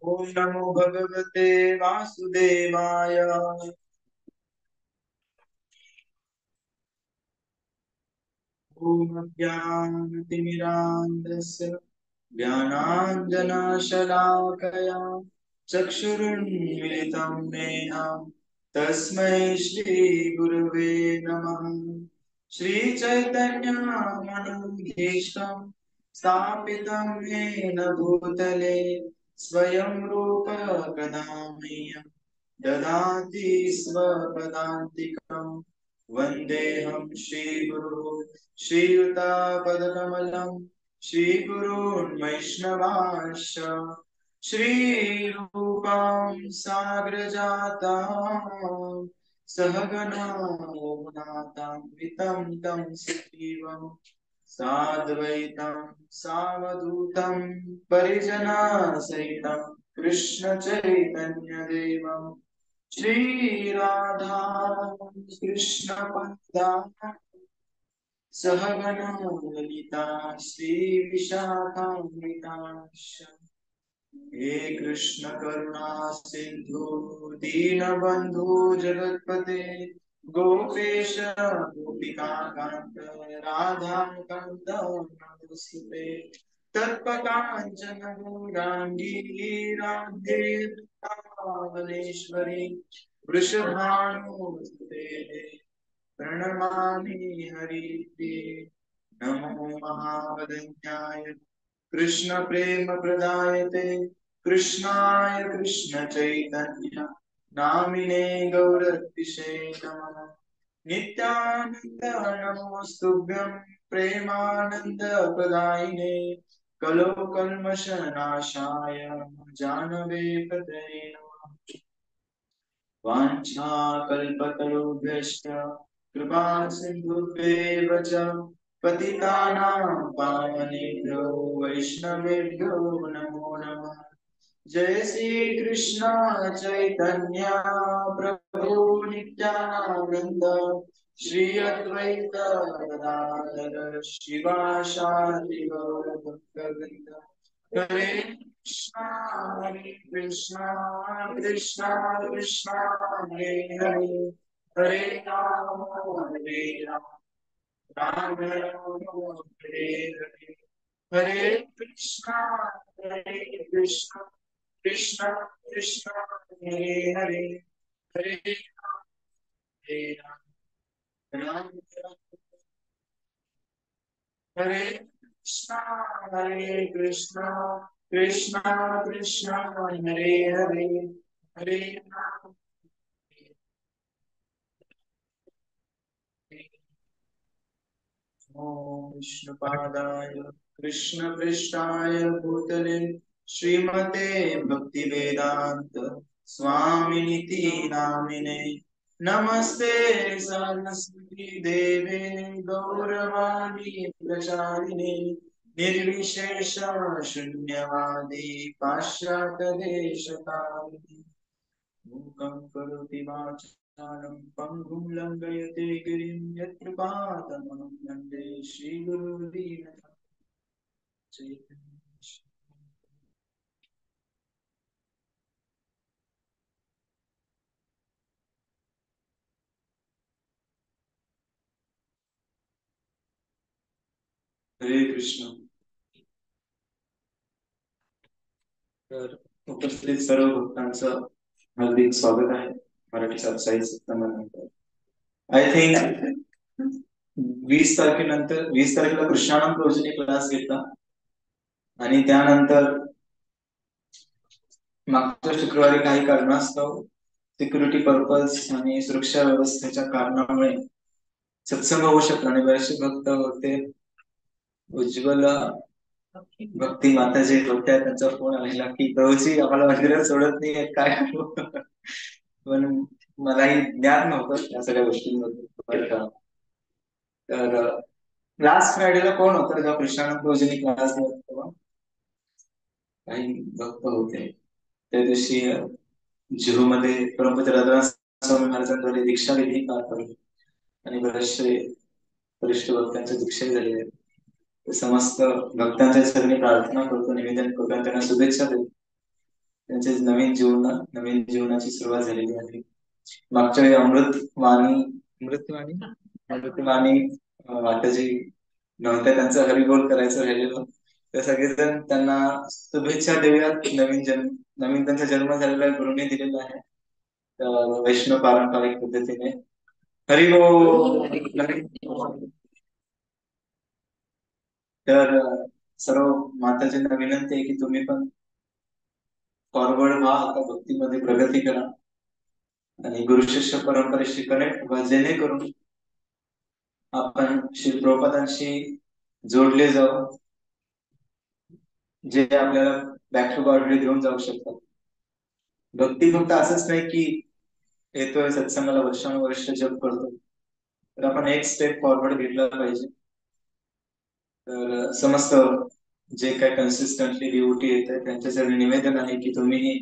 ओम नमो भगवते वासुदेवाय। ओम अज्ञानतिमिरान्धस्य ज्ञानाञ्जनशलाकया चक्षुरुन्मिलितं येन तस्मै श्रीगुरुवे नमः। श्रीचैतन्यमनोभीष्टं स्थापितं येन भूतले स्वयं रूप कदा मह्यं ददाति स्वपदान्तिकम्। वन्देऽहं श्रीगुरुः श्रीयुतापदकमलं श्रीगुरून् वैष्णवांश्च श्रीरूपां साग्रजातां सहगणा रघुनाथान्वितं तं सजीवं साद्वैतं सावधूतं परिजनसहितं कृष्णचैतन्यदेवं श्री राधा कृष्ण पंथा सहगणा ललिता श्री विशाखान्वितांश्च हे कृष्ण करुणा सिंधु दीनबंधु जगत्पते गोपेश गोपिका कांत राधा कांत नमोस्तुते तत्पदांचन गौरांगी राधे वृंदावनेश्वरी वृषभानुसुते प्रणमामि हरिप्रिये नमो महावदन्याय कृष्ण प्रेम प्रदायते कृष्णाय कृष्ण चैतन्य नामिने गौरतिशे नमः। नित्यानंद नमोस्तुभ्यं प्रेमानंद प्रदायिने कलो कल्मष नाशाय जानवे पतये नमः। वाञ्छाकल्पतरुभ्यश्च कृपा सिन्धुभ्येव च पतितानां पावनेभ्यो वैष्णवेभ्यो नमो नमः। जय श्री कृष्ण चैतन्य प्रभु नित्यानंद श्री अद्वैत गदाधर शिवासादि गौर भक्तवृंद हरे कृष्णा कृष्णा कृष्णा हरे हरे हरे राम राम हरे हरे हरे कृष्णा कृष्णा कृष्णा हरे हरे हरे राम राम हरे कृष्णा कृष्णा कृष्णा हरे हरे हरे राम ओम विष्णुपादाय कृष्णपृष्ठाय भूतले श्रीमते भक्तिवेदांत स्वामिनिति नामिने नमस्ते सरस्वती देवे गौरवाणी प्रचारिणे निर्विशेष शून्यवादी पाश्चात्यदेशतारिणे मूकं करोति वाचालं पङ्गुं लङ्घयते गिरिं यत्कृपातमहं वन्दे श्रीगुरुदीननाथं चैतन्यं। हरे कृष्ण। तर उपस्थित सर्व भक्तांचं हार्दिक स्वागत आहे मराठी साप्ताहिक सप्ताहानंतर। आय थिंक 20 तारखेला कृष्णानंद प्रभूंनी क्लास घेतला आणि त्यानंतर मागच्या शुक्रवारी काही कारणास्तव सिक्युरिटी पर्पज आणि सुरक्षा व्यवस्थेच्या कारणामुळे सत्संग होऊ शकला आणि बरेचसे भक्त होते। उज्ज्वल भक्ती माता जे होत्या त्यांचा फोन आलेला की प्रभूजी आम्हाला मंदिरात सोडत नाही काय करू पण मलाही ज्ञान नव्हतं या सगळ्या गोष्टींमध्ये। तर लास्ट फ्रायडेला कोण होतं जेव्हा कृष्णानंद प्रभूजींनी क्लास घेतला तेव्हा काही भक्त होते। त्या दिवशी जुहू मध्ये परमपूज्य राधानाथ स्वामी महाराजांद्वारे दीक्षा विधी पार पडली आणि बरेचसे वरिष्ठ भक्तांच्या दीक्षा झालेल्या आहेत। समस्त भक्तांच्या चरणी प्रार्थना करतो, निवेदन करतो आणि त्यांना शुभेच्छा देतो. त्यांचे नवीन जीवनाची सुरुवात झालेली आहे. मागच्या वेळी अमृतवाणी वाटाची नव्हत्या, त्यांचा हरिबोल करायचं राहिलेलं. तर सगळेजण त्यांना शुभेच्छा देऊयात. नवीन त्यांचा जन्म झालेला आहे, गुरुने दिलेला आहे वैष्णव पारंपरिक पद्धतीने. हरिबोल. तर सर्व माताजींना विनंती आहे की तुम्ही पण फॉरवर्ड व्हा, आता भक्तीमध्ये प्रगती करा आणि गुरु शिष्य परंपरेशी कनेक्ट व्हा, जेणेकरून आपण श्री प्रभुपादांशी जोडले जाऊ, जे आपल्याला बॅक टू गॉड घेऊन जाऊ शकतात. भक्ती फक्त असंच नाही की येतोय सत्संगाला वर्षानुवर्ष जप करतो, तर आपण एक स्टेप फॉरवर्ड घेतला पाहिजे. तर समस्त जे काही कन्सिस्टंटली ड्युटी येत आहे त्यांच्यासाठी निवेदन आहे की तुम्ही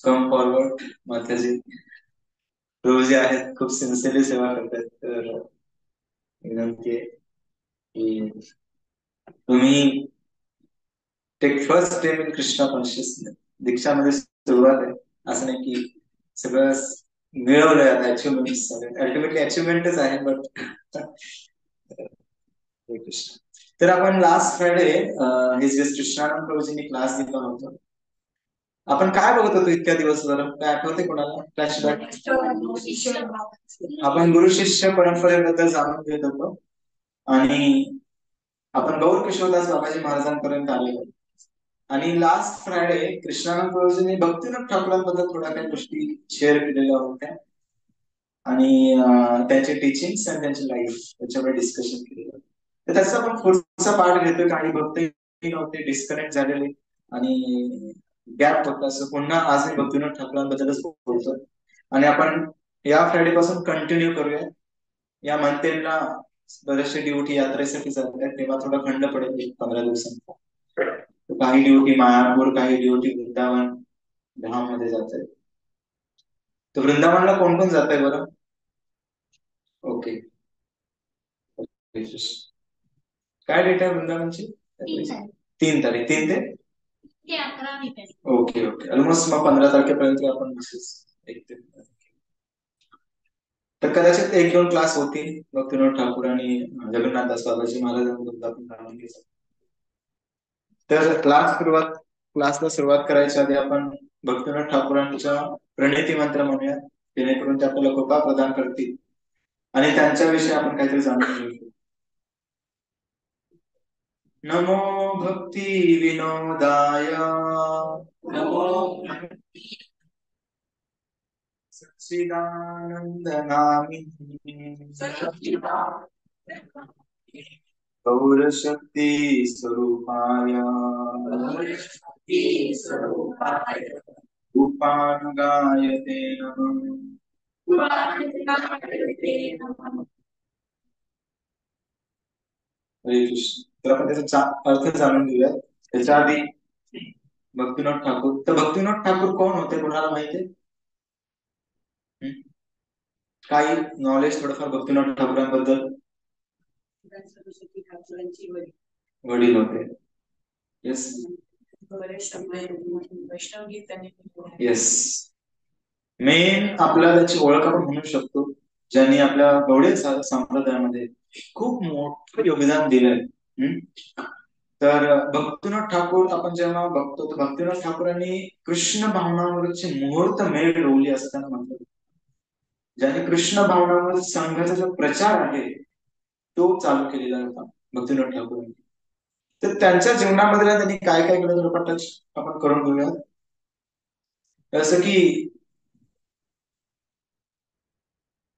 कम फॉरवर्ड. माताजी रोज जे आहेत खूप सिन्सिअरली सेवा करतात, तर विनंती आहे की तुम्ही take first step in Krishna consciousness. दीक्षामध्ये सुरुवात आहे, असं नाही की सगळं मिळवलंय आता अचिव्हमेंट, अल्टिमेटली अचिव्हमेंटच आहे. बट कृष्ण. तर आपण लास्ट फ्रायडे हे जे कृष्णानंद प्रभूजींनी क्लास दिला होता, आपण काय बघत होतो इतक्या दिवस? बरं काय आठवते कोणाला? फ्लॅशबॅक. आपण गुरु शिष्य परंपरेबद्दल जाणून घेत होतो आणि आपण गौर किशोरदास बाबाजी महाराजांपर्यंत आलेलो. आणि लास्ट फ्रायडे कृष्णानंद प्रभूजींनी भक्तिनाथ ठाकूरांबद्दल थोड्या काही गोष्टी शेअर केलेल्या होत्या आणि त्यांचे टीचिंग्स आणि त्यांची लाईफ त्याच्यावर डिस्कशन केलेलं. तर त्याचा आपण पुढचा पार्ट घेतोय. काही भक्त नव्हते, डिस्कनेक्ट झालेले आणि गॅप होता, असं पुन्हा आज मी भक्तिनाथ ठाकूरांबद्दलच बोलतो आणि आपण या फ्रायडे पासून कंटिन्यू करूया. या मंथेंडला बरेचसे ड्युटी यात्रेसाठी जात आहेत, तेव्हा थोडा खंड पडेल 15 दिवसांचा. काही ड्युटी मायापूर, काही ड्युटी वृंदावन धाम मध्ये जात आहेत. तर वृंदावनला कोण कोण जात आहे बरं? ओके, काय डेट आहे वृंदावनची? 3 तारीख. 3 ते 11. ओके ओके, ऑलमोस्ट मग 15 तारखेपर्यंत आपण तर कदाचित 1-2 क्लास होतील भक्तिनाथ ठाकूर आणि जगन्नाथदास बाबाजी महाराजांबद्दल आपण जाणून घेऊ. तर क्लासला सुरुवात करायच्या आधी आपण भक्तिनाथ ठाकूरांच्या प्रणिती मंत्र म्हणूया, जेणेकरून ते आपल्याला कृपा प्रदान करतील आणि त्यांच्याविषयी आपण काहीतरी जाणून घेऊ. नमो भक्ती विनोदाय, नमो सच्चिदानंद नामिनी, गौर शक्ती स्वरूपाय, उपानुगाय ते नमः. हरे कृष्ण. तर आपण त्याचा अर्थ जाणून घेऊया. त्याच्या आधी भक्तिनाथ ठाकूर. तर भक्तिनाथ ठाकूर कोण होते, कोणाला माहिती? काही नॉलेज थोडंफार भक्तिनाथ ठाकूरांबद्दल? वडील होते. Yes yes. मेन आपल्याला त्याची ओळख आपण म्हणू शकतो, ज्यांनी आपल्या गौडीय संप्रदायामध्ये खूप मोठं योगदान दिलंय. तर भक्तिनाथ ठाकूर आपण जेव्हा बघतो, तर भक्तिनाथ ठाकूरांनी कृष्ण भावनावरची मुहूर्त मेळ रोवली असं त्यांना म्हणतात. ज्याने कृष्ण भावनावर संघाचा जो प्रचार आहे तो चालू केलेला होता भक्तिनाथ ठाकूरांनी. तर त्यांच्या जीवनामध्ये त्यांनी काय काय केलं तर आपण करून घेऊया. जसं की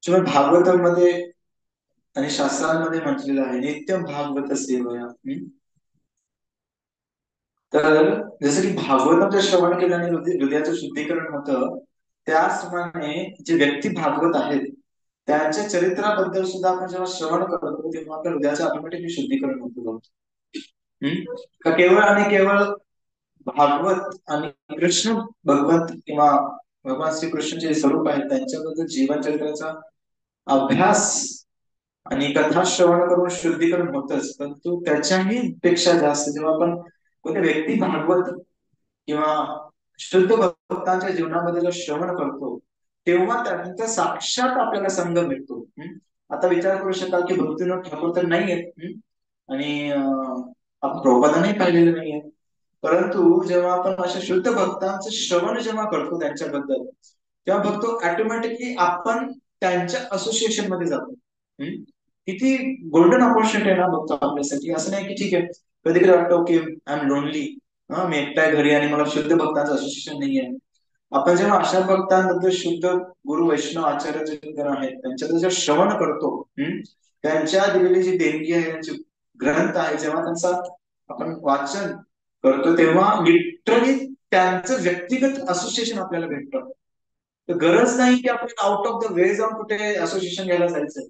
भागवतामध्ये आणि शास्त्रांमध्ये म्हटलेलं आहे, नित्य भागवत सेवया. तर जसं की भागवताचं श्रवण केल्याने हृदयाचं शुद्धीकरण होतं, त्याचप्रमाणे जे व्यक्ती भागवत आहेत त्यांच्या चरित्राबद्दल सुद्धा आपण जेव्हा श्रवण करतो तेव्हा आपल्या हृदयाचं ऑटोमॅटिकली शुद्धीकरण होतं. केवळ आणि केवळ भागवत आणि कृष्ण भगवंत किंवा भगवान श्रीकृष्ण जे स्वरूप आहेत त्यांच्याबद्दल जीवन चरित्राचा अभ्यास आणि कथा श्रवण करून शुद्धीकरण होतच, परंतु त्याच्याही पेक्षा जास्त जेव्हा आपण कोणत्या व्यक्ती भागवत किंवा शुद्ध भक्तांच्या जीवनामध्ये जो श्रवण करतो, तेव्हा त्यांचा साक्षात आपल्याला संग भेटतो. आता विचार करू शकाल की भक्तीनाथ ठाकूर तर नाही आहेत, आणि आपण प्रभुपादांनाही पाहिलेलं नाहीये, परंतु जेव्हा आपण अशा शुद्ध भक्तांचं श्रवण जेव्हा करतो त्यांच्याबद्दल, तेव्हा बघतो ऑटोमॅटिकली आपण त्यांच्या असोसिएशन मध्ये जातो. किती गोल्डन ऑपॉर्च्युनिटी आहे ना बघतो आपल्यासाठी. असं नाही की ठीक आहे, कधी कधी वाटतं की आय एम लोनली, मी एकटा आहे घरी आणि मला शुद्ध भक्तांचं असोसिएशन नाहीये. आपण जेव्हा अशा भक्तांबद्दल शुद्ध गुरु वैष्णव आचार्य जे गण आहेत त्यांच्याबद्दल जेव्हा श्रवण करतो, त्यांच्या दिलेली जी देणगी आहे, त्यांचे ग्रंथ आहे, जेव्हा त्यांचा आपण वाचन करतो, तेव्हा लिटरली त्यांचं व्यक्तिगत असोसिएशन आपल्याला भेटतं. तर गरज नाही की आपण आउट ऑफ द वे जाऊन कुठे असोसिएशन घ्यायला जायचंय.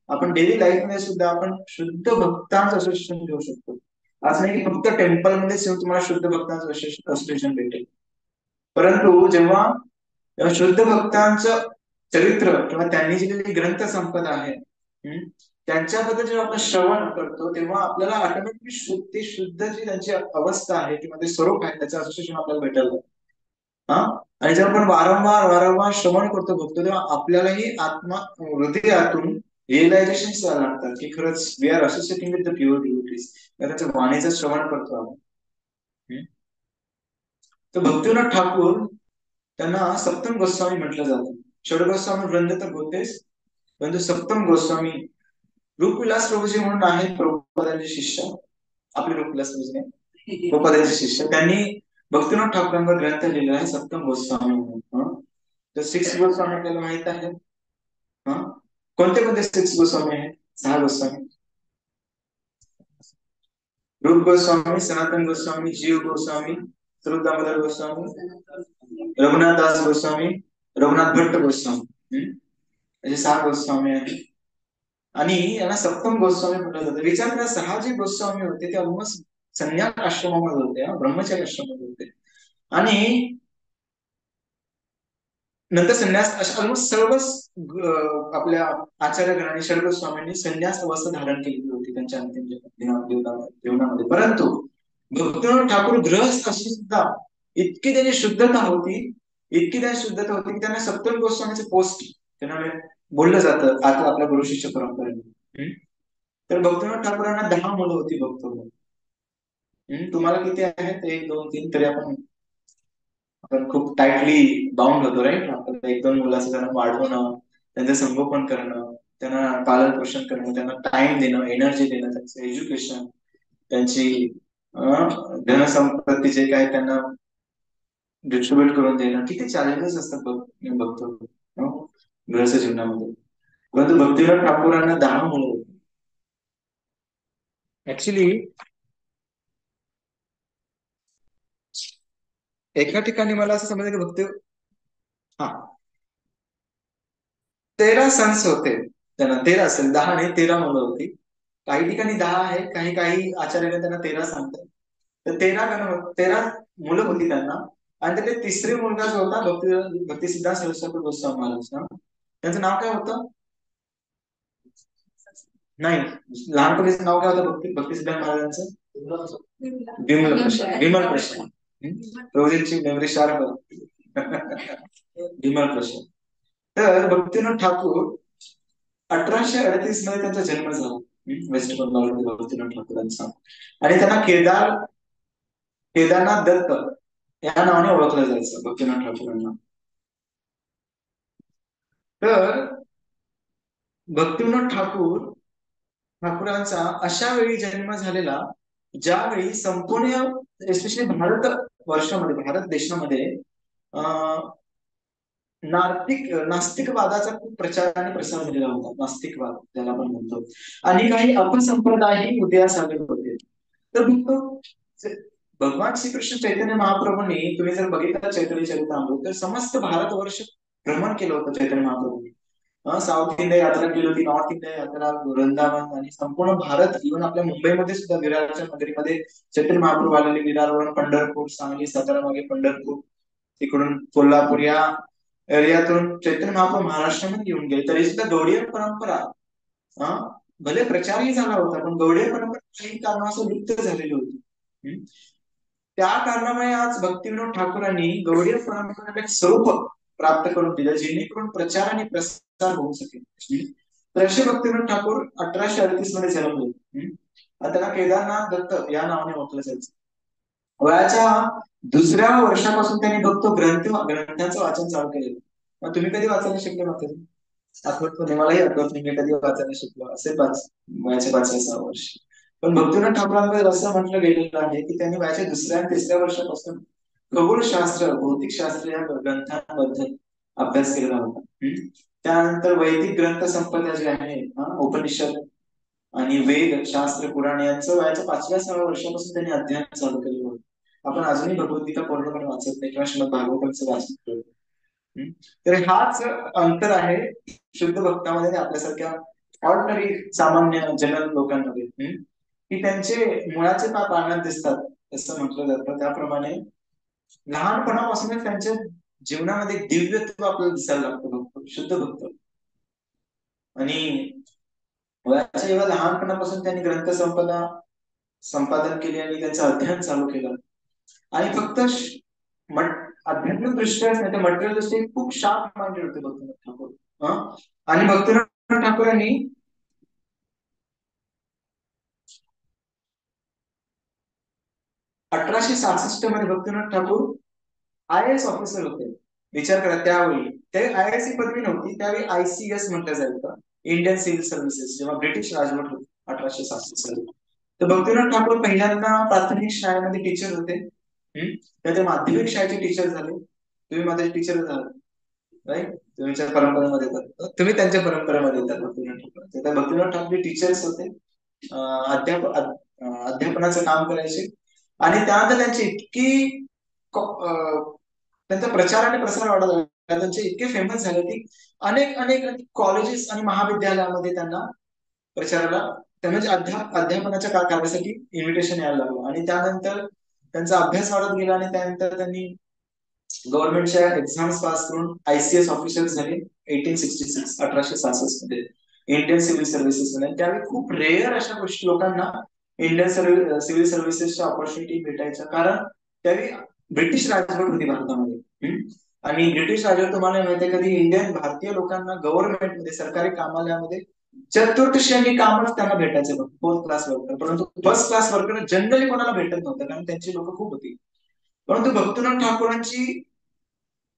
आपण डेली लाईफ मध्ये सुद्धा आपण शुद्ध भक्तांचं असोसिएशन घेऊ शकतो. असं नाही की फक्त टेम्पल मध्येच येऊन तुम्हाला शुद्ध भक्तांचं असोसिएशन भेटेल, परंतु जेव्हा शुद्ध भक्तांचं चरित्र किंवा त्यांनी जी ग्रंथ संपदा आहे, त्यांच्याबद्दल जेव्हा आपण श्रवण करतो, तेव्हा आपल्याला ऑटोमॅटिकली ते शुद्ध जी त्यांची अवस्था आहे किंवा ते स्वरूप आहे त्याचं असोसिएशन आपल्याला भेटेल. हा, आणि जेव्हा आपण वारंवार वारंवार श्रवण करतो बघतो, तेव्हा आपल्यालाही आत्मा हृदयातून रिअलायझेशन व्हायला लागतात की खरंच we are associating with the pure devotees. त्याच्या वाणीचं श्रवण करतो आपण. तर भक्तिनाथ ठाकूर त्यांना सप्तम गोस्वामी म्हटलं जातं. षडगोस्वामी ग्रंथ तर होतेच, परंतु सप्तम गोस्वामी रूपविलास प्रभूजी म्हणून आहेत प्रभुपादांचे शिष्य. आपले रूपविलास प्रभूजी प्रभुपादांचे शिष्य, त्यांनी भक्तिनाथ ठाकूरांवर ग्रंथ लिहिला आहे सप्तम गोस्वामी म्हणून. तर सिक्स गोस्वामी आपल्याला माहित आहे. कोणते कोणते सिक्स गोस्वामी आहेत? 6 गोस्वामी: रूप गोस्वामी, सनातन गोस्वामी, जीव गोस्वामी, स्वरूप दामोदर गोस्वामी, रघुनाथ दास गोस्वामी, रघुनाथ भट्ट गोस्वामी. असे 6 गोस्वामी आहेत आणि यांना सप्तम गोस्वामी म्हटलं जातं. विचार करा, 6 जे गोस्वामी होते ते ऑलमोस्ट संन्यास आश्रमामध्ये होते, ब्रह्मचर्य आश्रमामध्ये होते, आणि नंतर संन्यास ऑलमोस्ट सर्वच आपल्या आचार्यगणाने षडगोस्वामींनी संन्यास अवस्था धारण केलेली होती त्यांच्या अंतिम जीवनामध्ये. परंतु भक्तिनाथ ठाकूर ग्रहस्थ असून सुद्धा इतकी त्यांची शुद्धता होती, इतकी त्यांची शुद्धता होती की त्यांना सप्तम गोस्वामीचे पोस्ट त्यांना बोललं जातं आता आपल्या गुरु शिष्य परंपरेने. तर भक्तिनाथ ठाकूरांना 10 मुलं होती भक्त. तुम्हाला किती आहेत? 1 2 3. तरी आपण खूप टाइटली बाउंड होतो, राईट. आपल्याला 1 2 मुलाचं त्यांना वाढवणं, त्यांचं संगोपन करणं, त्यांना पालन पोषण करणं, त्यांना टाइम देणं, एनर्जी देणं, त्यांचं एज्युकेशन, त्यांची धनसंपत्ती जे काय त्यांना डिस्ट्रीब्युट करून देणं, किती चॅलेंजेस असतात बघतो गृहस्थ जीवनामध्ये. परंतु भक्तिनाथ ठाकूरांना 10 मुलं होती. ऍक्च्युली एका ठिकाणी मला असं समजलं की हा 13 सन्स होते त्यांना. 13 असेल, 10 नाही 13 मुलं होती. काही ठिकाणी 10 आहेत, काही काही आचार्याने त्यांना 13 सांगतात. तर 13 मुलं होती त्यांना. आणि त्यातले तिसरे मुलगा जो होता भक्ती सिद्धांत सरस्वती गोस्वामी महाराज, त्यांचं नाव काय होतं? नाही, लहानपणीचं नाव काय होतं भक्ती सिद्धांत महाराजांचं? विमल प्रसाद. विमल प्रसाद. प्रभूजींची मेमरी शार्प. विमल प्रसाद. तर भक्तिनाथ ठाकूर 1838 मध्ये त्यांचा जन्म झाला वेस्ट बंगालमध्ये भक्तिनाथ ठाकूरांचा. आणि त्यांना केदारनाथ दत्त या नावाने ओळखलं जायचं भक्तिनाथ ठाकूरांना. तर भक्तिनाथ ठाकूरांचा अशा वेळी जन्म झालेला ज्यावेळी संपूर्ण एस्पेशली भारत वर्षामध्ये, भारत देशामध्ये नास्तिकवादाचा खूप प्रचार आणि प्रसार झालेला होता. नास्तिकवाद ज्याला आपण म्हणतो, आणि काही अपसंप्रदायही उदयास आले होते. तर भगवान श्रीकृष्ण चैतन्य महाप्रभूंनी, तुम्ही जर बघितलं चैतन्य चरितामृत, तर समस्त भारतवर्ष भ्रमण केलं होतं चैतन्य महाप्रभूंनी. साऊथ इंडिया यात्रा केली होती, नॉर्थ इंडिया यात्रा, वृंदावन, आणि संपूर्ण भारत, इव्हन आपल्या मुंबईमध्ये सुद्धा विरारच्या नगरीमध्ये चैतन्य महाप्रभू आलेले. विरारवरून पंढरपूर, सांगली, सातारा, मागे पंढरपूर, तिकडून कोल्हापूर या एरियातून चैतन्य महाप्रभू महाराष्ट्रामध्ये येऊन गेले. तरी सुद्धा गौडीय परंपरा भले प्रचारही झाला होता, पण गौडीय परंपरा काही कारणास्तव लुप्त झालेली होती. त्या कारणामुळे आज भक्तिविनोद ठाकूरांनी गौडीय परंपरेला एक स्वरूप प्राप्त करून दिलं, जेणेकरून प्रचार आणि प्रसार होऊ शकेल. तर असे भक्तिविनोद ठाकूर 1838 मध्ये जन्मले. त्याला केदारनाथ दत्त या नावाने ओळखलं जायचं. वयाच्या 2ऱ्या वर्षापासून त्यांनी फक्त ग्रंथांचं वाचन चालू केलेलं. मग तुम्ही कधी वाचायला शिकले मात्र? आठवत नाही, मलाही आठवत नाही मी कधी वाचायला शिकलो असे वयाच्या 5-6 वर्ष. पण भक्तिनाथ ठाकूरांकडे असं म्हटलं गेलेलं आहे की त्यांनी वयाच्या 2ऱ्या आणि 3ऱ्या वर्षापासून खगोलशास्त्र, भौतिकशास्त्र या ग्रंथांबद्दल अभ्यास केलेला होता. त्यानंतर वैदिक ग्रंथ संपदा जे आहे, उपनिषद आणि वेद, शास्त्र, पुराण यांचं वयाच्या 5व्या-6व्या वर्षापासून त्यांनी अध्ययन चालू केलेलं होतं. आपण अजूनही भगवद्गीता पूर्णपणे वाचत नाही किंवा श्रीमद भागवतांचं वाचन करतो. तर हाच अंतर आहे शुद्ध भक्तामध्ये आपल्यासारख्या ऑर्डिनरी सामान्य जनरल लोकांमध्ये, की त्यांचे मुळाचे पाप पाण्यात दिसतात असं म्हटलं जातं. त्याप्रमाणे लहानपणापासूनच त्यांच्या जीवनामध्ये दिव्यत्व आपल्याला दिसायला लागतं भक्त, शुद्ध भक्त. आणि वयाच्या एवढ्या लहानपणापासून त्यांनी ग्रंथ संपादन केले आणि त्यांचं अध्ययन चालू केलं. आणि फक्त आध्यात्मिक दृष्ट्याच नाही तर मटेरियल दृष्ट्या खूप शार्प माइंडेड होते भक्तिनाथ ठाकूर. आणि भक्तिनाथ ठाकूरांनी 1866 मध्ये भक्तिनाथ ठाकूर IAS ऑफिसर होते. विचार करा, त्यावेळी ते IAS ही पदवी नव्हती, त्यावेळी ICS म्हटलं जायचं, इंडियन सिव्हिल सर्व्हिसेस, जेव्हा ब्रिटिश राजवट होती 1866 साली. तर भक्तिनाथ ठाकूर पहिल्यांदा प्राथमिक शाळेमध्ये टीचर होते. त्याचे माध्यमिक शाळेचे टीचर झाले. तुम्ही माझे टीचर झाले राईट, तुमच्या परंपरेमध्ये येतात, तुम्ही त्यांच्या परंपरेमध्ये येतात. भक्तिनाथ ठाकूर टीचर्स होते, अध्यापनाचं काम करायचे. आणि त्यानंतर त्यांची इतकी त्यांचा प्रचार आणि प्रसार वाढत झाला, त्यांचे इतके फेमस झाले की अनेक अनेक कॉलेजेस आणि महाविद्यालयामध्ये त्यांना प्रचाराला, त्यांना अध्यापनाच्या कार्यासाठी इन्व्हिटेशन यायला लागलं. आणि त्यानंतर त्यांचा अभ्यास वाढत गेला आणि त्यानंतर त्यांनी गव्हर्नमेंटच्या एक्झाम्स पास करून ICS ऑफिसर झाले 1866 मध्ये इंडियन सिव्हिल सर्व्हिसेस मध्ये. त्यावेळी खूप रेअर अशा गोष्टी लोकांना इंडियन सिव्हिल सर्व्हिसेसच्या ऑपॉर्च्युनिटी भेटायच्या, कारण त्यावेळी ब्रिटिश राजवट होती भारतामध्ये. आणि ब्रिटिश राजवट तुम्हाला माहिती आहे, कधी इंडियन भारतीय लोकांना गव्हर्नमेंटमध्ये सरकारी कामालयामध्ये चतुर्थ श्रेणी कामच त्यांना भेटायचं, 4th क्लास वर्कर. परंतु फर्स्ट क्लास वर्कर जनरली कोणाला भेटत नव्हतं, कारण त्यांची लोक खूप होती. परंतु भक्तिनाथ ठाकूरांची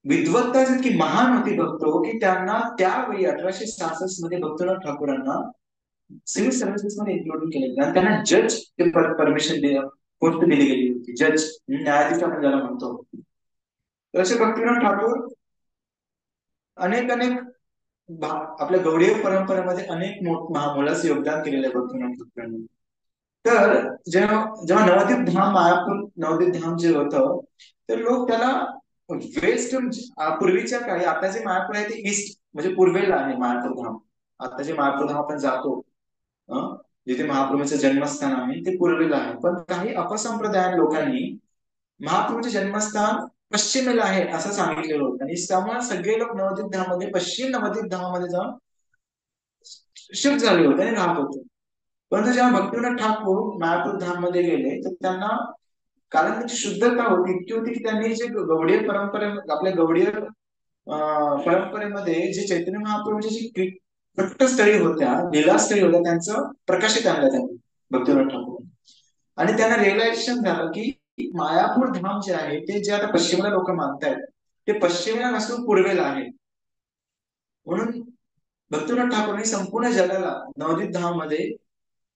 विद्वत्ता जितकी महान होती बघतो, की त्यांना त्यावेळी 1866 मध्ये भक्तिनाथ ठाकूरांना सिव्हिल सर्व्हिसेस मध्ये इन्क्लूड केले आणि त्यांना जज परमिशन पोस्ट दिली गेली होती. जज, न्यायाधीश आपण ज्याला म्हणतो. तर असे भक्तिनाथ ठाकूर अनेक अनेक आपल्या गौडीय परंपरेमध्ये अनेक मोलाचं योगदान केलेलं आहे भक्तिनाथ ठाकूरांनी. तर जेव्हा जेव्हा नवदीप धाम, मायापूर नवदीप धाम जे होतं, तर लोक त्याला वेस्ट, पूर्वीच्या काळी, आता जे मायापूर आहे ते ईस्ट म्हणजे पूर्वेला आहे मायापूर धाम. आता जे मायापूर धाम आपण जातो, जिथे महाप्रभूंचं जन्मस्थान आहे, ते पूर्वेला आहे. पण काही अपसंप्रदाय लोकांनी महाप्रभूंचे जन्मस्थान पश्चिमेला आहे असं सांगितलेलं होतं. आणि त्यामुळे सगळे लोक नवदीप धाममध्ये, पश्चिम नवदीप धामामध्ये जाऊन शिफ्ट झाले होते आणि राहत होते. परंतु जेव्हा भक्तिनाथ ठाकूर मायापूर धाम मध्ये गेले, तर त्यांना, कारण त्यांची शुद्धता होती इतकी होती की त्यांनी जे गौडीय आपल्या गौडीय परंपरेमध्ये जे चैतन्य महाप्रभूंची जी स्थळी होत्या, लीलास्थळी होत्या, त्यांचं प्रकाशित आणलं त्यांनी भक्तिनाथ ठाकूर. आणि त्यांना रिअलायझेशन झालं की मायापूर धाम जे आहे ते जे आता पश्चिमेला लोक मानतायत, ते पश्चिमेला नसून पूर्वेला आहे. म्हणून भक्तिनाथ ठाकूरने संपूर्ण जगाला नवदीप धाम मध्ये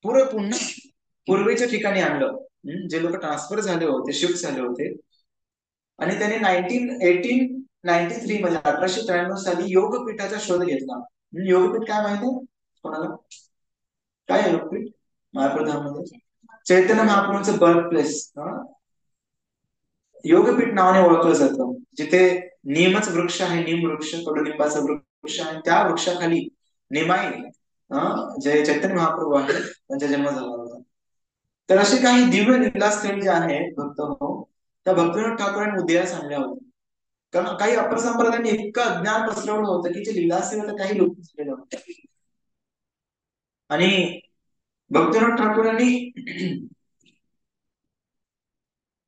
पुन्हा पूर्वेच्या ठिकाणी आणलं. जे लोक ट्रान्सफर झाले होते, शिफ्ट झाले होते. आणि त्यांनी 1893 मध्ये, 1893 साली योगपीठाचा शोध घेतला. योगपीठ काय माहिती आहे कोणाला? काय आहे योगपीठ? मायापूर धाम मध्ये चैतन्य महाप्रभूंचं बर्थ प्लेस योगपीठ नावाने ओळखलं जातं. जिथे निमच वृक्ष आहे, निम वृक्ष, कडुलिंबाचा वृक्ष आहे, त्या वृक्षाखाली निमाई जे चैतन्य महाप्रभू आहे त्यांचा जन्म झाला होता. तर असे काही दिव्य लीलास्थळी जे आहेत भक्त हो, त्या भक्तिनाथ ठाकूरांनी उदयास आणल्या होत्या. कारण काही अपसंप्रदायांनी इतकं अज्ञान पसरवलं होतं की जे लीलास्थळी होतं काही लोक झालेलं होतं. आणि भक्तिनाथ ठाकूरांनी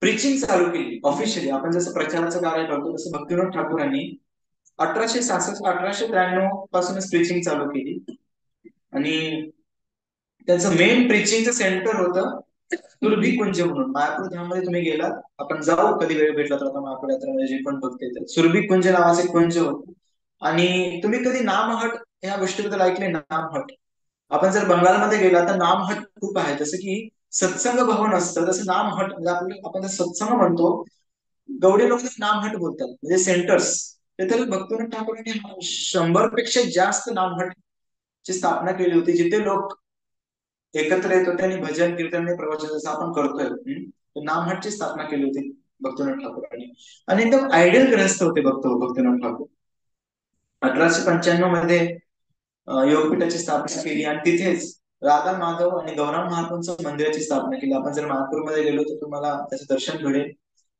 प्रीचिंग चालू केली ऑफिशियली. आपण जसं प्रचाराचं कार्य करतो तसं भक्तिनाथ ठाकूरांनी 1866-1893 पासूनच प्रीचिंग चालू केली. आणि त्यांचं मेन प्रीचिंगचं सेंटर होतं सुरभी कुंज म्हणून. मायापूर धाममध्ये तुम्ही गेलात, आपण जाऊ कधी वेळ भेटला तर आता मायापूर यात्रा जे पण बघते तर सुरभी कुंज नावाचे कुंज होते. आणि तुम्ही कधी नामहट या गोष्टीबद्दल ऐकले? नामहट, आपण जर बंगालमध्ये गेला तर नामहट खूप आहे. जसं की सत्संग भवन असतं तसं नामहट, म्हणजे आपण जर सत्संग म्हणतो, गवडे लोक नामहट बोलतात, म्हणजे सेंटर्स. तर भक्तिनाथ ठाकूरांनी 100 पेक्षा जास्त नामहट ची स्थापना केली होती, जिथे लोक एकत्र येत होते आणि भजन कीर्तन प्रवचन जसं आपण करतोय. तर नामहटची स्थापना केली होती भक्तिनाथ ठाकूरांनी. आणि एकदम आयडियल ग्रस्त होते भक्तिनाथ ठाकूर. 1895 मध्ये योगपीठाची स्थापना केली आणि तिथेच राधा माधव आणि गौरांग महाराजांचं मंदिराची स्थापना केली. आपण जर नागपूरमध्ये गेलो तर तुम्हाला त्याचं दर्शन घडेल.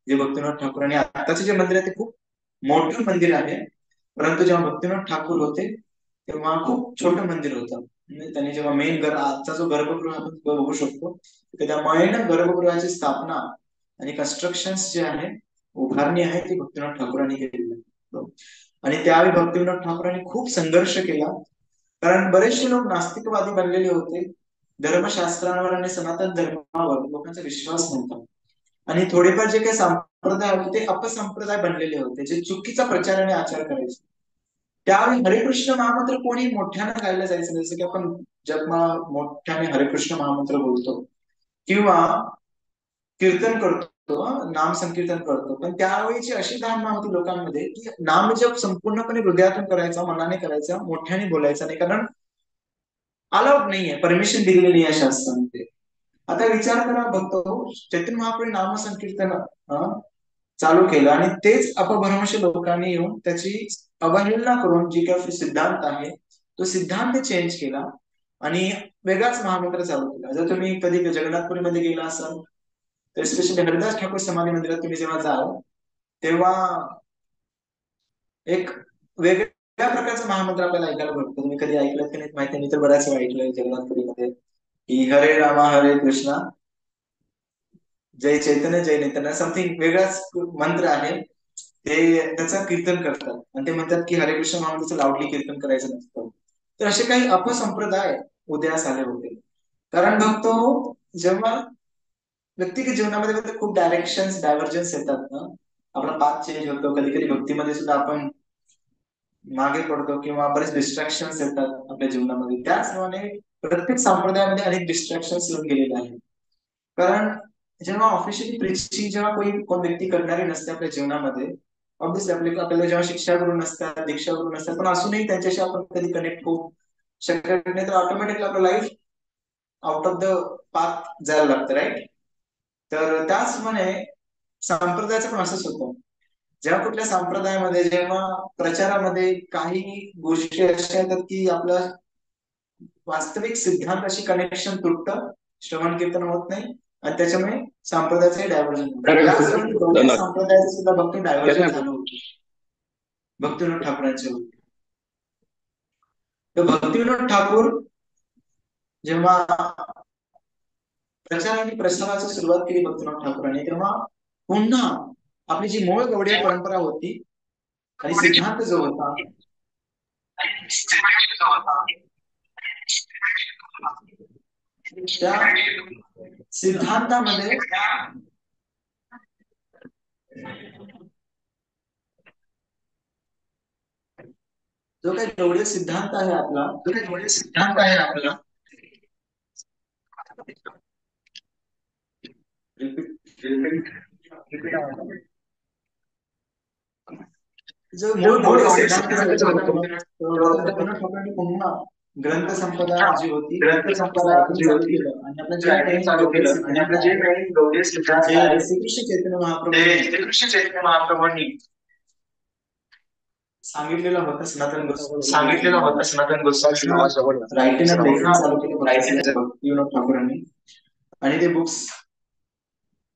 जे भक्तिनाथ ठाकूरांनी, आताचे जे मंदिर आहे ते खूप मोठं मंदिर आहे, परंतु जेव्हा भक्तिनाथ ठाकूर होते तेव्हा खूप छोटं मंदिर होतं. म्हणजे त्यांनी जेव्हा मेन आजचा जो गर्भगृह आपण बघू शकतो, तर त्या मेन गर्भगृहाची स्थापना आणि कन्स्ट्रक्शन जे आहे, उभारणी आहे, ती भक्तिनाथ ठाकूरांनी केलेली आहे. आणि त्यावेळी भक्तिनाथ ठाकूरांनी खूप संघर्ष केला, कारण बरेचसे लोक नास्तिकवादी बनलेले होते. धर्मशास्त्रांवर आणि सनातन धर्मावर लोकांचा विश्वास नव्हता. आणि थोडेफार जे काही संप्रदाय होते ते अपसंप्रदाय बनलेले होते, जे चुकीचा प्रचार आणि आचार करायचे. त्यावेळी हरिकृष्ण महामंत्र कोणी मोठ्यानं गायला जायचं, जसं की आपण जगमा मोठ्याने हरिकृष्ण महामंत्र बोलतो किंवा कीर्तन करतो, नाम संकीर्तन करतो, पण त्यावेळीची अशी धारणा होती लोकांमध्ये की नाम जप संपूर्णपणे हृदयातून करायचा, मनाने करायचा, मोठ्याने बोलायचा नाही, कारण अलाउड नाहीये, परमिशन दिलेली नाही आहे शास्त्रामध्ये. आता विचार करा, बघतो चैतन्य महाप्रभू नाम संकीर्तन चालू केलं आणि तेच अपभ्रंश लोकांनी येऊन त्याची अवहेलना करून जी काही सिद्धांत आहे तो सिद्धांत चेंज केला आणि वेगळाच महामंत्र चालू केला. जर तुम्ही कधी जगन्नाथपुरीमध्ये गेला असाल तर स्पेशली हरिदास ठाकूर समाधी मंदिरात तुम्ही जेव्हा जाल तेव्हा एक वेगळ्या प्रकारचा महामंत्र आपल्याला ऐकायला भेटतो. तुम्ही कधी ऐकलं की नाही माहिती, मी तर बऱ्याच वेळा ऐकलंय जगन्नाथपुरीमध्ये की हरे रामा हरे कृष्णा जय चैतन्य जय नित्यानंद, समथिंग वेगळाच मंत्र आहे. ते त्याचं कीर्तन करतात आणि ते म्हणतात की हरे कृष्ण महामंत्राचं लाऊडली कीर्तन करायचं नसतं. तर असे काही अपसंप्रदाय उदयास आले होते. कारण बघतो जेव्हा व्यक्तिगत जीवनामध्ये खूप डायव्हर्जन्स येतात ना, आपला पाथ चेंज होतो, कधी कधी भक्तीमध्ये सुद्धा आपण मागे पडतो किंवा बरेच डिस्ट्रॅक्शन येतात आपल्या जीवनामध्ये. त्याचप्रमाणे प्रत्येक संप्रदायामध्ये अनेक डिस्ट्रॅक्शन येऊन गेलेले आहेत. कारण जेव्हा ऑफिशियली प्रीचिंग जेव्हा कोण व्यक्ती करणारी नसते आपल्या जीवनामध्ये, ऑब्विसली आपल्याला जेव्हा शिक्षा गुरु नसतात, दीक्षा गुरु नसतात, पण असूनही त्यांच्याशी आपण कधी कनेक्ट होऊ शकत नाही, तर ऑटोमॅटिकली आपलं life out of the path जायला लागतं, राईट? तर त्याचप्रमाणे संप्रदायाचं पण असंच होतं. जेव्हा कुठल्या संप्रदायामध्ये जेव्हा प्रचारामध्ये काही गोष्टी अशा येतात की आपलं वास्तविक सिद्धांताशी कनेक्शन तुटतं, श्रवण कीर्तन होत नाही आणि त्याच्यामुळे संप्रदायाचे डायव्हर्जन होतं. संप्रदायाचं सुद्धा भक्त डायव्हर्जन झालं होतं भक्तिविनोद ठाकूरांच्या होते. तर भक्तिविनोद ठाकूर जेव्हा प्रचार आणि प्रसाराची सुरुवात केली भक्तिविनोद ठाकूरांनी, तेव्हा पुन्हा आपली जी मूळ गवळी परंपरा होती आणि सिद्धांत जो होता त्या सिद्धांतामध्ये जो काही गवळी सिद्धांत आहे आपला, जो मूळ गवळी सिद्धांत पुन्हा ग्रंथ संपदा जी होती, ग्रंथ संपदा चालू केलं आणि आपलं जे नवीन गवळी सिद्धांत आहे, श्रीकृष्ण चैतन्य महाप्रभूंनी सांगितलेलं होतं सनातन गोस्वामी रायटिंग अँड लेखन चालू केलं भक्तिविनोद ठाकूरांनी आणि ते बुक्स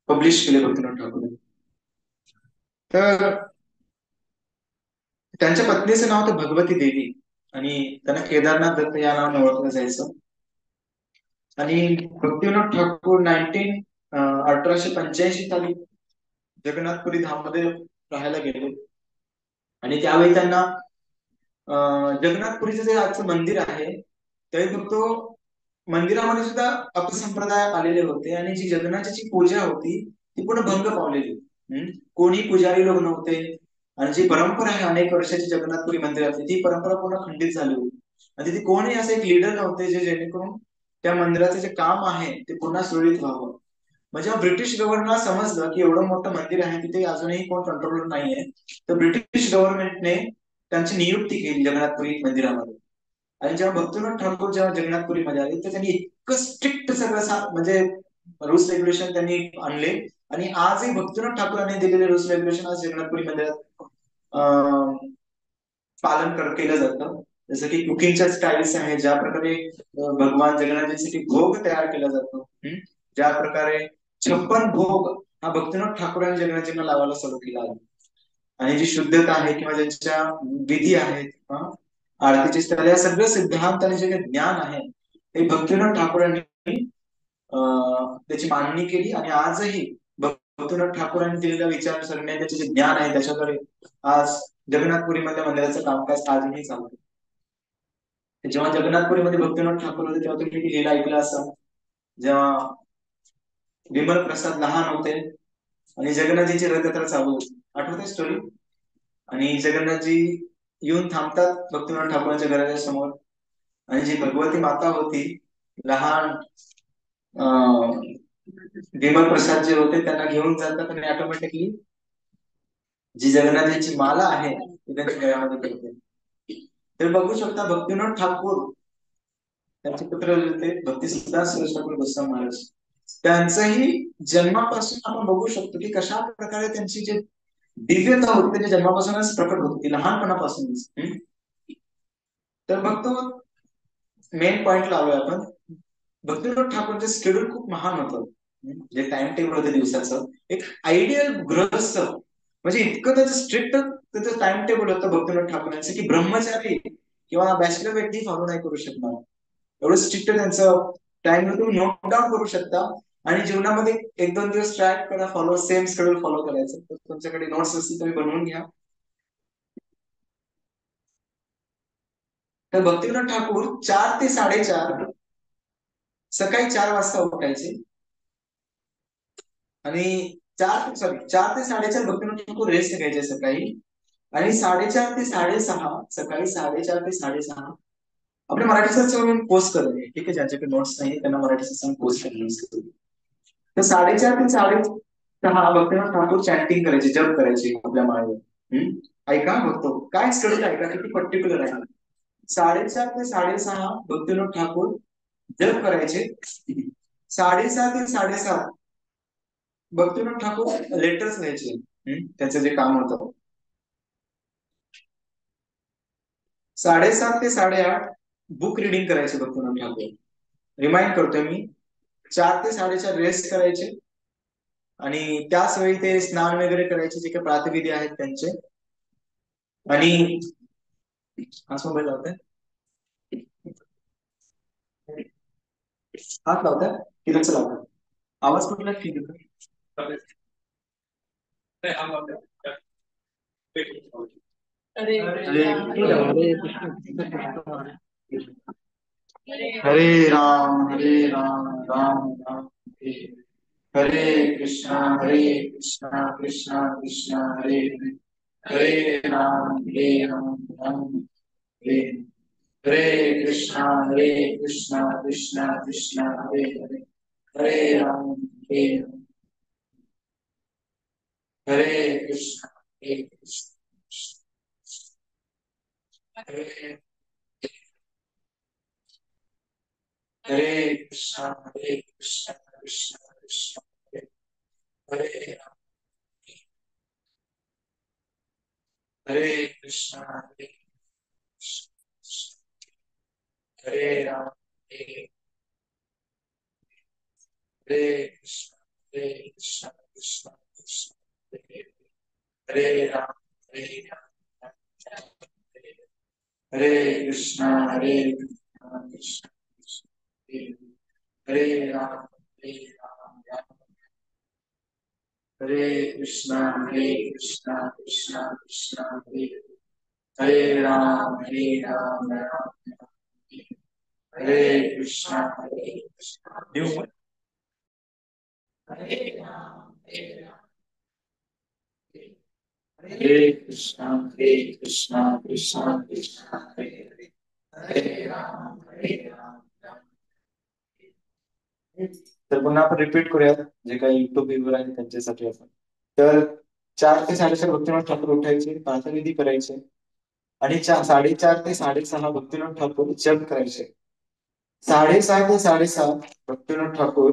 पब्लिश केले भक्तिविनोद ठाकूरांनी. तर त्यांच्या पत्नीचं नाव तर भगवती देवी आणि त्यांना केदारनाथ दत्त या नावाने ओळखलं जायचं. आणि भक्तिविनोद ठाकूर 1885 साली जगन्नाथपुरी धाम मध्ये राहायला गेले. आणि त्यावेळी त्यांना जगन्नाथपुरीचं जे आजचं मंदिर आहे ते फक्त मंदिरामध्ये सुद्धा अपसंप्रदाय आलेले होते आणि जी जगन्नाथाची पूजा होती ती पूर्ण भंग पावलेली. कोणी पुजारी लोक नव्हते आणि जी परंपरा आहे अनेक वर्षाची जगन्नाथपुरी मंदिरातली ती परंपरा पूर्ण खंडित झाली होती. आणि तिथे कोणी असे एक लीडर नव्हते जे जेणेकरून त्या मंदिराचं जे काम आहे ते पुन्हा सुरळीत व्हावं. म्हणजे ब्रिटिश गव्हर्नरला समजलं की एवढं मोठं मंदिर आहे तिथे अजूनही कोण कंट्रोलर नाहीये, तर ब्रिटिश गव्हर्नमेंटने त्यांची नियुक्ती केली जगन्नाथपुरी मंदिरामध्ये. आणि जेव्हा भक्तिविनोद ठाकूर जेव्हा जगन्नाथपुरीमध्ये आले तर त्यांनी इतकं स्ट्रिक्ट सगळं म्हणजे रूल्स रेग्युलेशन त्यांनी आणले. आणि आजही भक्तिविनोद ठाकूरांनी दिलेले रूल्स रेग्युलेशन आज जगन्नाथपुरी मंदिरात पालन केलं जातं. जसं की कुकिंगच्या स्टाईल्स आहे, ज्या प्रकारे भगवान जगन्नाथांसाठी भोग तयार केला जातो, ज्या प्रकारे 56 भोग हा भक्तिविनोद ठाकूरांनी जगन्नाथजींना लावायला सुरू केला आहे. आणि जी शुद्धता आहे किंवा ज्यांच्या विधी आहेत, आरतीचे स्थळ, या सगळं सिद्धांत आणि जे काही ज्ञान आहे ते भक्तिविनोद ठाकूरांनी त्याची मांडणी केली. आणि आजही भक्तिविनोद ठाकूरांनी दिलेल्या विचारसरणी त्याचे जे ज्ञान आहे त्याच्याद्वारे आज जगन्नाथपुरीमधल्या मंदिराचं कामकाज आजही चालतं. जेव्हा जगन्नाथपुरीमध्ये भक्तिविनोद ठाकूर होते तेव्हा तुम्ही ती लीला ऐकलं असं, जेव्हा विमल प्रसाद लहान होते आणि जगन्नाथजींची रथयात्रा चालू होती, आठवते स्टोरी? आणि जगन्नाथजी येऊन थांबतात भक्तिविनोद ठाकूरांच्या घराच्या समोर. आणि जी भगवती माता होती, लहान विमल प्रसाद जे होते त्यांना घेऊन जातात आणि ऑटोमॅटिकली जी जगन्नाथजींची माला आहे ती त्यांच्या गळ्यामध्ये पडते. तर बघू शकता भक्तिविनोद ठाकूर त्यांचे पुत्र होते भक्तिसिद्धांत सरस्वती ठाकूर गोस्वामी महाराज. त्यांचंही जन्मापासून आपण बघू शकतो की कशा प्रकारे त्यांची जी दिव्यता होती त्यांच्या जन्मापासूनच प्रकट होती, लहानपणापासूनच. तर बघतो मेन पॉइंट लावूया आपण. भक्तिविनोद ठाकूरचे शेड्यूल खूप महान होतं. जे टाइम टेबल होतं दिवसाचं, एक आयडियल गृहस्थ म्हणजे इतकं त्याचं स्ट्रिक्ट त्याचं टाइम टेबल होतं भक्तिविनोद ठाकूरांचं की ब्रह्मचारी किंवा बॅचलर व्यक्ती फॉलो नाही करू शकणार, एवढं स्ट्रिक्ट त्यांचं टाइम तुम्ही नोट डाऊन करू शकता. आणि जीवनामध्ये 1-2 दिवस ट्राय करा फॉलो सेम शेड्यूल फॉलो करायचं. तर तुमच्याकडे नोट्स असतील तुम्ही बनवून घ्या. तर भक्तिविनोद ठाकूर 4 ते 4:30 सकाळी 4 वाजता उठायचे. आणि 4 ते 4:30 भक्तिविनोद ठाकूर रेस्ट घ्यायचे सकाळी. आणि 4:30 ते 6:30 सकाळी 4:30 ते 6:30 आपल्या मराठी सत्संग पोस्ट करणे. ठीक आहे, ज्यांच्याकडे नोट्स नाही त्यांना मराठी सत्संग पोस्ट करणे. तर 4:30 ते 6:30 भक्तिनाथ ठाकूर चॅटिंग करायचे, जप करायचे आपल्या माळेवर. ऐका बघतो काय स्टडी, ऐका किती पर्टिक्युलर आहे. 4:30 ते 6:30 भक्तिनाथ ठाकूर जप करायचे. 6:30 ते 7:30 भक्तिनाथ ठाकूर लेटर्स लिहायचे. त्याचं जे काम होतं. 7:30 ते 8:30 बुक रिडिंग करायचे भक्तिनाथ ठाकूर. रिमाइंड करतोय मी, 4 ते 4:30 रेस्ट करायचे. आणि त्याच वेळी ते स्नान वगैरे करायचे, जे काही प्रातविधी आहेत त्यांचे. आणि हाच मोबाईल लावताय, हात लावताय की लक्ष लावताय? आवाज कुठला ठीक आहे? हरे हरे राम राम राम हरे हरे कृष्णा कृष्णा कृष्णा हरे हरे, हरे राम राम हरे हरे कृष्णा कृष्णा कृष्णा हरे हरे, हरे राम हरे कृष्णा हरे हरे कृष्णा कृष्णा कृष्णा हरे हरे राम, हरे कृष्णा हरे राम हरे कृष्णा कृष्णा कृष्णा हरे राम हरे कृष्णा कृष्णा कृष्णा हरे राम हरे राम हरे हरे कृष्णा कृष्णा कृष्णा हरे हरे राम राम हरे कृष्णा न्यू हरे कृष्णा कृष्णा कृष्णा हरे हरे हरे राम तर पुन्हा आपण रिपीट करूयात जे काही युट्यूब व्ह्यूवर आहे त्यांच्यासाठी आपण. तर 4 ते 4:30 भक्तिनाथ ठाकूर उठायचे, प्रातःविधी करायचे आणि 4:30 ते 6:30 भक्तिनाथ ठाकूर जप करायचे. 6:30 ते 7:30 भक्तिनाथ ठाकूर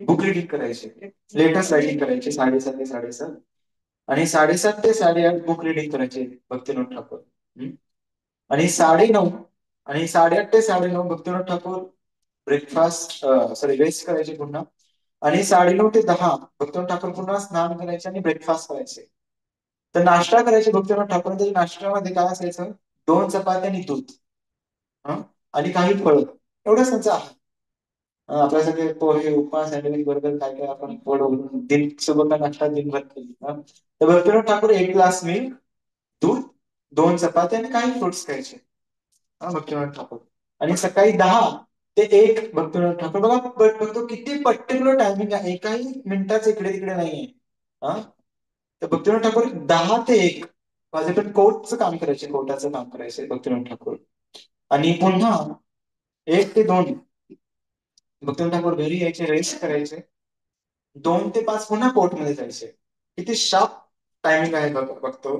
बुक रिडिंग करायचे, लेटेस्ट रायटिंग करायचे 6:30 ते 7:30. आणि 7:30 ते 8:30 बुक रिडिंग करायचे भक्तिनाथ ठाकूर. आणि 9:30 आणि 8:30 ते 9:30 Bhaktinath Thakur breakfast sorry rest करायचे पुन्हा. आणि 9:30 ते 10 भक्तिनाथ ठाकूर पुन्हा स्नान करायचे आणि ब्रेकफास्ट करायचे. तर नाश्ता करायचे भक्तिनाथ ठाकूर. त्याच्या नाश्त्यामध्ये काय असायचं? 2 चपात्या आणि दूध, आणि काही फळं, एवढंच त्यांचं आहे. आपल्यासाठी पोहे, उपमा, सँडविच, बर्गर काय काय आपण दिन सोबत नाश्ता दिनभर केली. तर भक्तिनाथ ठाकूर 1 ग्लास मिल्क, दूध, 2 चपात्या आणि काही फ्रुट्स खायचे. भक्तिनाथ ठाकूर. आणि सकाळी 10 ते 1 भक्तिनाथ ठाकूर. बघा बघतो किती पर्टिक्युलर टायमिंग आहे, एकाही मिनिटाचं इकडे तिकडे नाहीये. हा तर भक्तिनाथ ठाकूर 10 ते 1 वाजेपर्यंत कोर्टचं काम करायचे, कोर्टाचं काम करायचे भक्तिनाथ ठाकूर. आणि पुन्हा 1 ते 2 भक्तिनाथ ठाकूर घरी यायचे, रेस्ट करायचे. 2 ते 5 पुन्हा कोर्टमध्ये जायचे. किती शार्प टायमिंग आहे बघतो.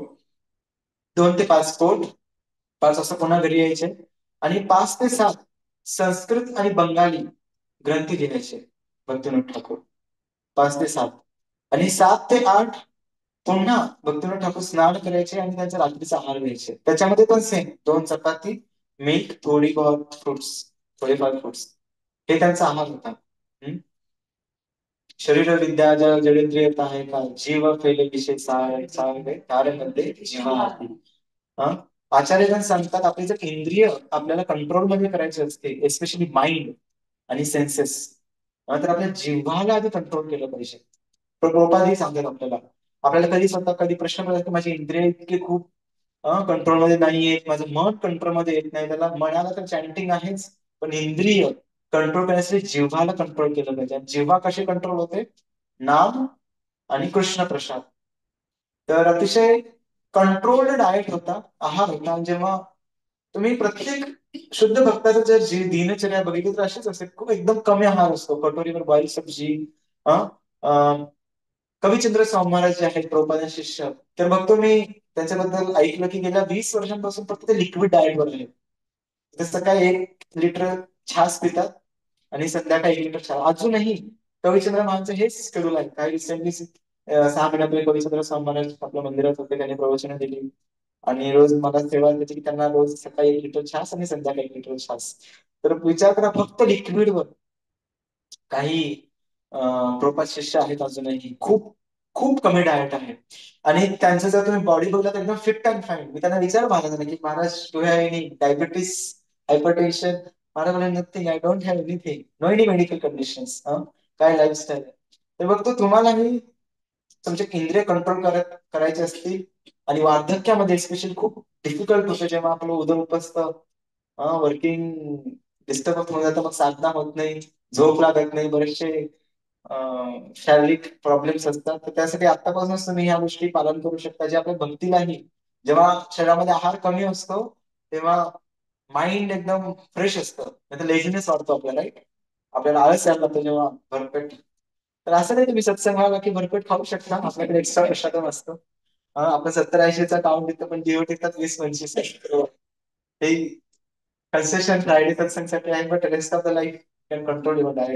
2 ते 5 कोर्ट, 5 वाजता पुन्हा घरी यायचे. आणि 5 ते 7 संस्कृत आणि बंगाली ग्रंथी लिहायचे भक्तिनाथ ठाकूर. 5 ते 7 आणि 7 ते 8 पुन्हा भक्तिनाथ ठाकूर स्नान करायचे आणि त्यांचा रात्रीचा आहार घ्यायचे. त्याच्यामध्ये पण सेम 2 चपाती, मिल्क, थोडी बहुत फ्रुट्स, थोडेफार फ्रुट्स, हे त्यांचा आहार होता. शरीर विद्या जडेंद्रियता आहे का, जीव फेले विषय सारे जीवा आती. हा आचार्यगण सांगतात आपली जर इंद्रिय आपल्याला कंट्रोल मध्ये करायची असते, एस्पेशली माइंड आणि सेन्सेस, तर आपल्या जिव्हाला आधी कंट्रोल केलं पाहिजे. प्रभुपादही सांगतात आपल्याला कधी स्वतः कधी प्रश्न पडतात की माझी इंद्रिय इतकी खूप कंट्रोलमध्ये नाही येत, माझं मन कंट्रोलमध्ये येत नाही. त्याला मनाला तर चॅन्टिंग आहेच, पण इंद्रिय कंट्रोल करण्यासाठी जिव्हाला कंट्रोल केलं पाहिजे. आणि जिव्हा कशी कंट्रोल होते? नाम आणि कृष्ण प्रसाद. तर अतिशय कंट्रोल्ड डाएट होता, आहार होता. आणि जेव्हा तुम्ही प्रत्येक शुद्ध भक्ताचं जर दिनचर्या बघितली तर अशीच असते, खूप एकदम कमी आहार असतो. कटोरीवर बॉईल सब्जी. कविचंद्र स्वामी महाराज जे आहेत प्रभुपादांचे शिष्य, तर बघतो मी त्यांच्याबद्दल ऐकलं की गेल्या 20 वर्षांपासून फक्त ते लिक्विड डाएट वर आहेत. ते सकाळी 1 लिटर छास पितात आणि संध्याकाळी 1 लिटर छास. अजूनही कविचंद्र महाराजांचं हेच शेड्यूल आहे. काही रिसेंटली 6 महिन्यापूर्वी कविचंद्र स्वामी महाराज आपल्या मंदिरात होते, त्यांनी प्रवचन दिली. आणि रोज मला सेवा द्यायची की त्यांना रोज सकाळी 1 लिटर छास आणि संध्याकाळी 1 लिटर छास. तर विचार करा, फक्त लिक्विडवर. काही प्रोपात शिष्य आहेत अजूनही, खूप खूप कमी डाएट आहे. आणि त्यांचं जर तुम्ही बॉडी बघला तर एकदम फिट अँड फाईन. मी त्यांना विचार महाराजांना की महाराज do have any diabetes, hypertension? महाराज म्हणे nothing, I don't have anything, no any medical conditions. काय लाईफस्टाईल आहे. तर बघतो तुम्हालाही तुमचे इंद्रिय कंट्रोल करायचे असतील. आणि वार्धक्यामध्ये स्पेशली खूप डिफिकल्ट होतं, जेव्हा आपलं उदर उपसतं, वर्किंग डिस्टर्ब होऊन जातं, मग साधना होत नाही, झोप लागत नाही, बरेचसे शारीरिक प्रॉब्लेम्स असतात. तर त्यासाठी आतापासूनच तुम्ही ह्या गोष्टी पालन करू शकता, जे आपल्या भक्तीलाही, जेव्हा शरीरामध्ये आहार कमी असतो तेव्हा माइंड एकदम फ्रेश असतं, नाही तर लेझीनेस वाटतो आपल्याला, आपल्याला आळस यायला लागतो जेव्हा भरपेट. तर असं नाही तुम्ही सत्संगाला की भरपेट खाऊ शकता, आपल्याकडे एक्स्ट्रा प्रसादम असतो. आपण 70-80चा काउंट देतो, पण जीव टिकतात 20-25. हे कन्सेशन फ्रायडे सत्संगसाठी आहे, but rest of the life can control your diet.